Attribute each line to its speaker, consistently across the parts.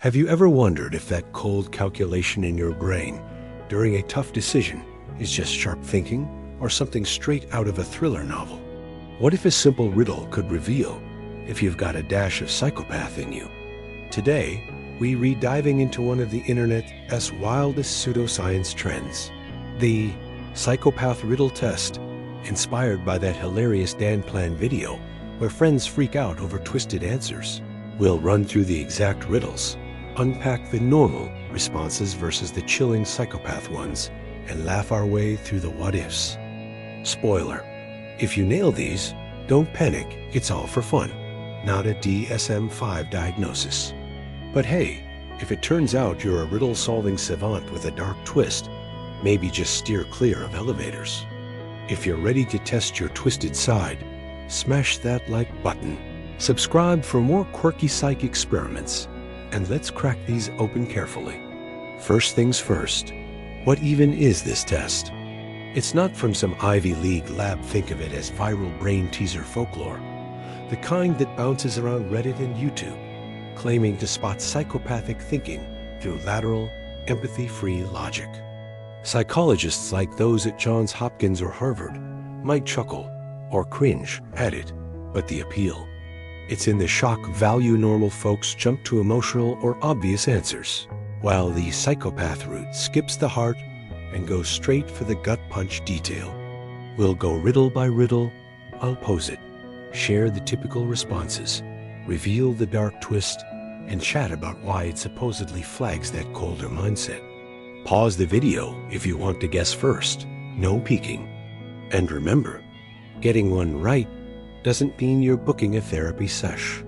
Speaker 1: Have you ever wondered if that cold calculation in your brain during a tough decision is just sharp thinking or something straight out of a thriller novel? What if a simple riddle could reveal if you've got a dash of psychopath in you? Today, we read diving into one of the internet's wildest pseudoscience trends, the Psychopath riddle test, inspired by that hilarious Dan Plan video where friends freak out over twisted answers. We'll run through the exact riddles, unpack the normal responses versus the chilling psychopath ones, and laugh our way through the what-ifs. Spoiler: if you nail these, don't panic, it's all for fun, not a DSM-5 diagnosis. But hey, if it turns out you're a riddle-solving savant with a dark twist, maybe just steer clear of elevators. If you're ready to test your twisted side, smash that like button, subscribe for more quirky psych experiments, and let's crack these open carefully. First things first, what even is this test? It's not from some Ivy League lab, think of it as viral brain teaser folklore, the kind that bounces around Reddit and YouTube, claiming to spot psychopathic thinking through lateral, empathy-free logic. Psychologists like those at Johns Hopkins or Harvard might chuckle or cringe at it, but the appeal, it's in the shock value normal folks jump to emotional or obvious answers, while the psychopath route skips the heart and goes straight for the gut punch detail. We'll go riddle by riddle, I'll pose it, share the typical responses, reveal the dark twist, and chat about why it supposedly flags that colder mindset. Pause the video if you want to guess first, no peeking. And remember, getting one right doesn't mean you're booking a therapy sesh.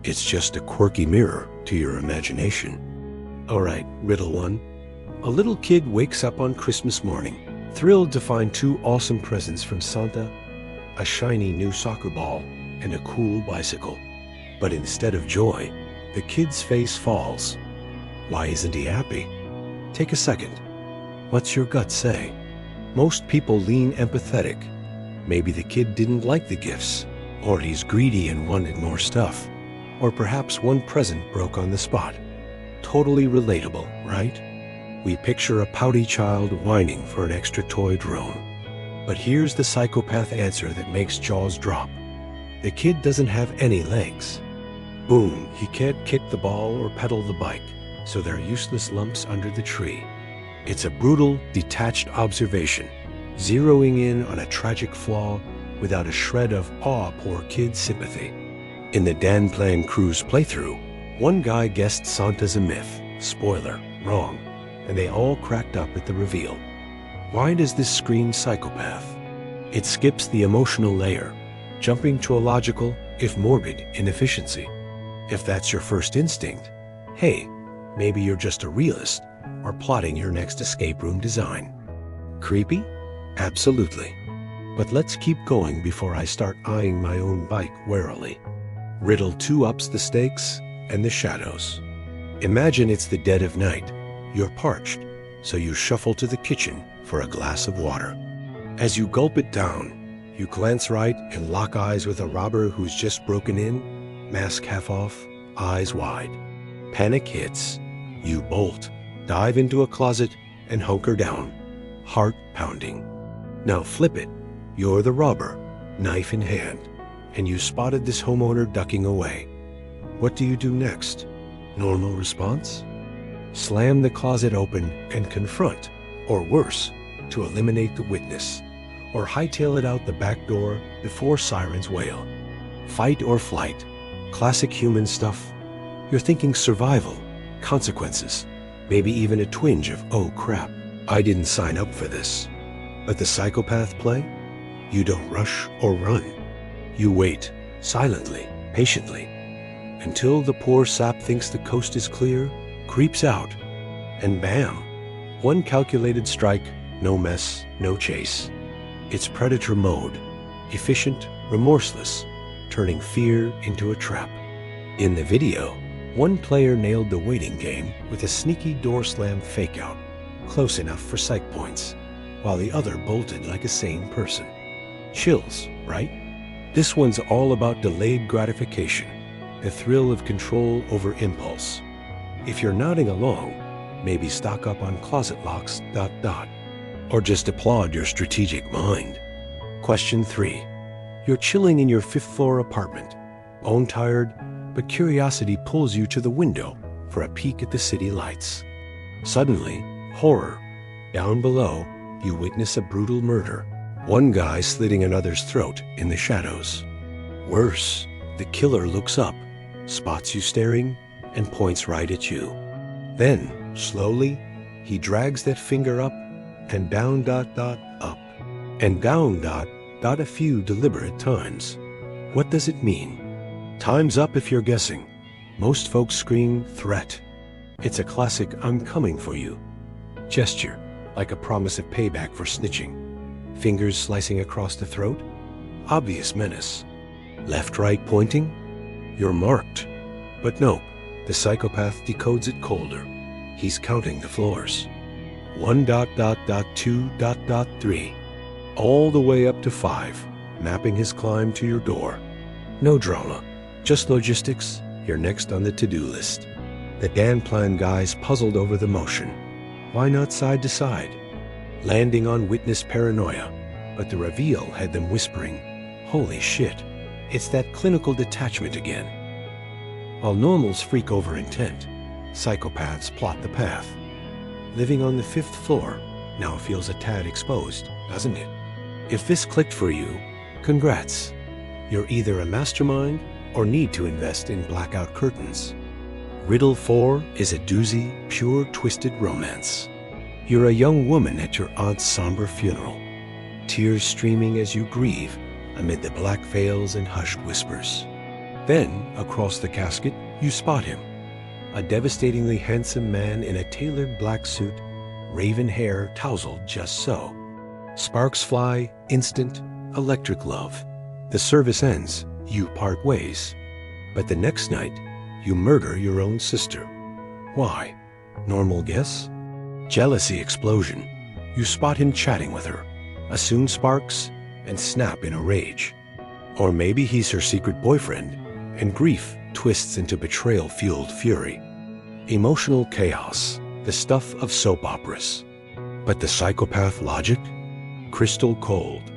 Speaker 1: It's just a quirky mirror to your imagination. Alright, riddle 1. A little kid wakes up on Christmas morning, thrilled to find two awesome presents from Santa, a shiny new soccer ball and a cool bicycle. But instead of joy, the kid's face falls. Why isn't he happy? Take a second. What's your gut say? Most people lean empathetic. Maybe the kid didn't like the gifts, or he's greedy and wanted more stuff, or perhaps one present broke on the spot. Totally relatable, right? We picture a pouty child whining for an extra toy drone. But here's the psychopath answer that makes jaws drop. The kid doesn't have any legs. Boom, he can't kick the ball or pedal the bike, so they're useless lumps under the tree. It's a brutal, detached observation, zeroing in on a tragic flaw without a shred of "aw, poor kid" sympathy. In the Dan Plan Cruise playthrough, one guy guessed Santa's a myth. Spoiler, wrong, and they all cracked up at the reveal. Why does this scream psychopath? It skips the emotional layer, jumping to a logical, if morbid, inefficiency. If that's your first instinct, hey, maybe you're just a realist or plotting your next escape room design. Creepy? Absolutely. But let's keep going before I start eyeing my own bike warily. Riddle 2 ups the stakes and the shadows. Imagine it's the dead of night. You're parched, so you shuffle to the kitchen for a glass of water. As you gulp it down, you glance right and lock eyes with a robber who's just broken in, mask half off, eyes wide. Panic hits. You bolt, dive into a closet, and hunker down, heart pounding. Now flip it. You're the robber, knife in hand, and you spotted this homeowner ducking away. What do you do next? Normal response? Slam the closet open and confront, or worse, to eliminate the witness, or hightail it out the back door before sirens wail. Fight or flight, classic human stuff. You're thinking survival, consequences, maybe even a twinge of, oh crap, I didn't sign up for this. But the psychopath play? You don't rush or run. You wait, silently, patiently, until the poor sap thinks the coast is clear, creeps out, and bam, one calculated strike, no mess, no chase. It's predator mode, efficient, remorseless, turning fear into a trap. In the video, one player nailed the waiting game with a sneaky door slam fakeout, close enough for psych points, while the other bolted like a sane person. Chills, right? This one's all about delayed gratification, the thrill of control over impulse. If you're nodding along, maybe stock up on closet locks, ... Or just applaud your strategic mind. Question 3. You're chilling in your 5th-floor apartment, bone-tired, but curiosity pulls you to the window for a peek at the city lights. Suddenly, horror. Down below, you witness a brutal murder. One guy slitting another's throat in the shadows. Worse, the killer looks up, spots you staring, and points right at you. Then, slowly, he drags that finger up and down ... up, and down ... a few deliberate times. What does it mean? Time's up if you're guessing. Most folks scream threat. It's a classic "I'm coming for you" gesture, like a promise of payback for snitching. Fingers slicing across the throat, obvious menace. Left-right pointing, you're marked. But nope, the psychopath decodes it colder. He's counting the floors. 1 ... 2 ... 3, all the way up to 5, mapping his climb to your door. No drama, just logistics. You're next on the to-do list. The Dan plan guy's puzzled over the motion. Why not side to side? Landing on witness paranoia, but the reveal had them whispering, "Holy shit." It's that clinical detachment again. While normals freak over intent, psychopaths plot the path. Living on the 5th floor now feels a tad exposed, doesn't it? If this clicked for you, congrats. You're either a mastermind or need to invest in blackout curtains. Riddle 4 is a doozy, pure twisted romance. You're a young woman at your aunt's somber funeral, tears streaming as you grieve amid the black veils and hushed whispers. Then, across the casket, you spot him, a devastatingly handsome man in a tailored black suit, raven hair tousled just so. Sparks fly, instant, electric love. The service ends, you part ways. But the next night, you murder your own sister. Why? Normal guess? Jealousy explosion. You spot him chatting with her, assume sparks, and snap in a rage. Or maybe he's her secret boyfriend, and grief twists into betrayal-fueled fury. Emotional chaos, the stuff of soap operas. But the psychopath logic? Crystal cold.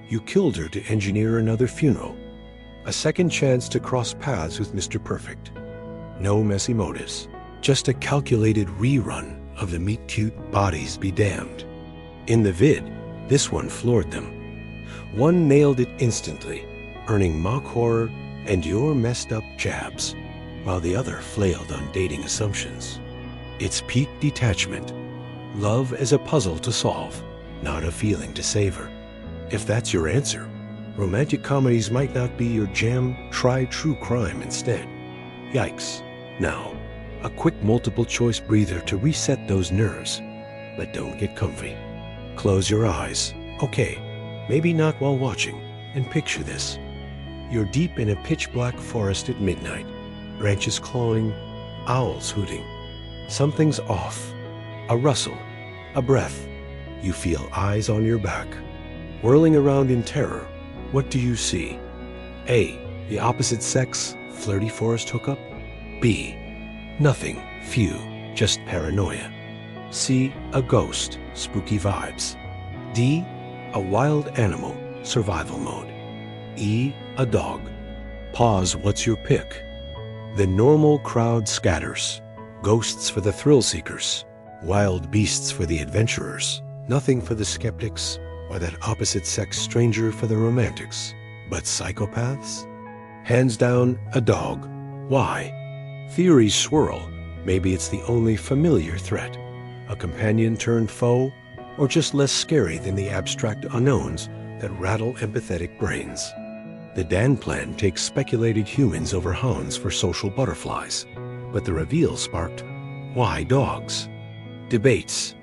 Speaker 1: You killed her to engineer another funeral. A second chance to cross paths with Mr. Perfect. No messy motives. Just a calculated rerun of the meet cute bodies be damned. In the vid, this one floored them. One nailed it instantly, earning mock horror and your messed up jabs, while the other flailed on dating assumptions. It's peak detachment. Love as a puzzle to solve, not a feeling to savor. If that's your answer, romantic comedies might not be your jam. Try true crime instead. Yikes. Now, a quick multiple choice breather to reset those nerves, but don't get comfy. Close your eyes. Okay, maybe not while watching, and picture this. You're deep in a pitch-black forest at midnight, branches clawing, owls hooting. Something's off. A rustle, a breath. You feel eyes on your back. Whirling around in terror, what do you see? A. The opposite sex, flirty forest hookup. B. Nothing, few, just paranoia. C. A ghost, spooky vibes. D. A wild animal, survival mode. E. A dog. Pause, what's your pick? The normal crowd scatters. Ghosts for the thrill seekers. Wild beasts for the adventurers. Nothing for the skeptics, or that opposite sex stranger for the romantics. But psychopaths? Hands down, a dog. Why? Theories swirl. Maybe it's the only familiar threat. A companion turned foe, or just less scary than the abstract unknowns that rattle empathetic brains. The Dan plan takes speculated humans over hounds for social butterflies, but the reveal sparked, why dogs? Debates.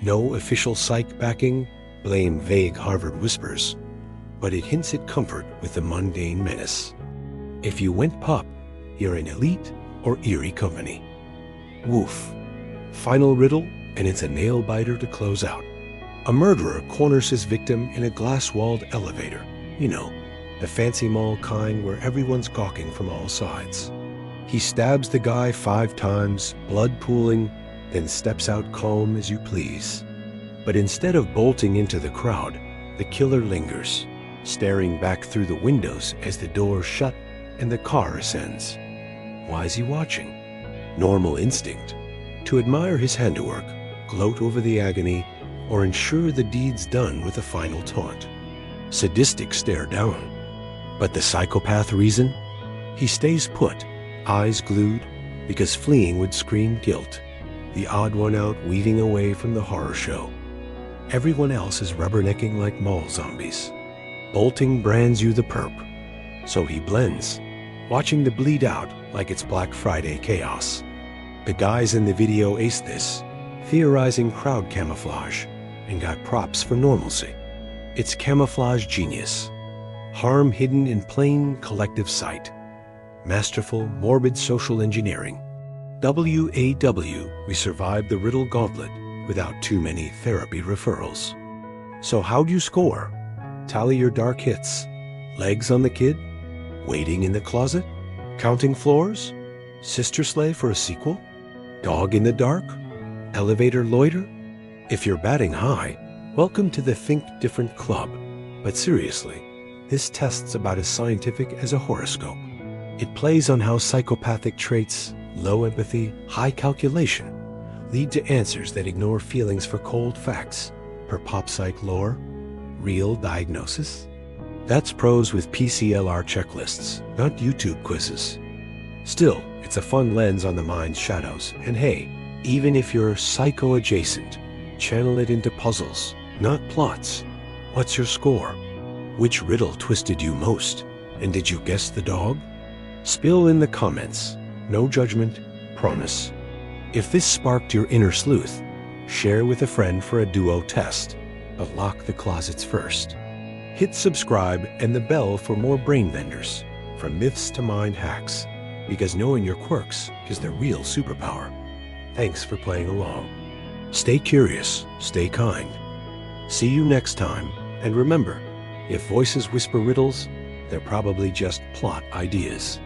Speaker 1: No official psych backing, blame vague Harvard whispers, but it hints at comfort with the mundane menace. If you went pup, you're in elite or eerie company. Woof. Final riddle, and it's a nail-biter to close out. A murderer corners his victim in a glass-walled elevator. You know, the fancy mall kind where everyone's gawking from all sides. He stabs the guy 5 times, blood pooling, then steps out calm as you please. But instead of bolting into the crowd, the killer lingers, staring back through the windows as the doors shut and the car ascends. Why is he watching? Normal instinct. To admire his handiwork, gloat over the agony, or ensure the deed's done with a final taunt. Sadistic stare down. But the psychopath reason? He stays put, eyes glued, because fleeing would scream guilt, the odd one out weaving away from the horror show. Everyone else is rubbernecking like mall zombies. Bolting brands you the perp. So he blends, watching the bleed out like it's Black Friday chaos. The guys in the video aced this, theorizing crowd camouflage, and got props for normalcy. It's camouflage genius. Harm hidden in plain collective sight. Masterful, morbid social engineering. WAW, we survived the Riddle gauntlet without too many therapy referrals. So how'd you score? Tally your dark hits. Legs on the kid? Waiting in the closet? Counting floors? Sister Slay for a sequel? Dog in the dark? Elevator loiter? If you're batting high, welcome to the Think Different Club. But seriously, this test's about as scientific as a horoscope. It plays on how psychopathic traits, low empathy, high calculation, lead to answers that ignore feelings for cold facts, per pop psych lore, real diagnosis. That's pros with PCLR checklists, not YouTube quizzes. Still, it's a fun lens on the mind's shadows, and hey, even if you're psycho-adjacent, channel it into puzzles, not plots. What's your score? Which riddle twisted you most? And did you guess the dog? Spill in the comments. No judgment, promise. If this sparked your inner sleuth, share with a friend for a duo test, but lock the closets first. Hit subscribe and the bell for more brain vendors, from myths to mind hacks, because knowing your quirks is the real superpower. Thanks for playing along. Stay curious, stay kind. See you next time, and remember, if voices whisper riddles, they're probably just plot ideas.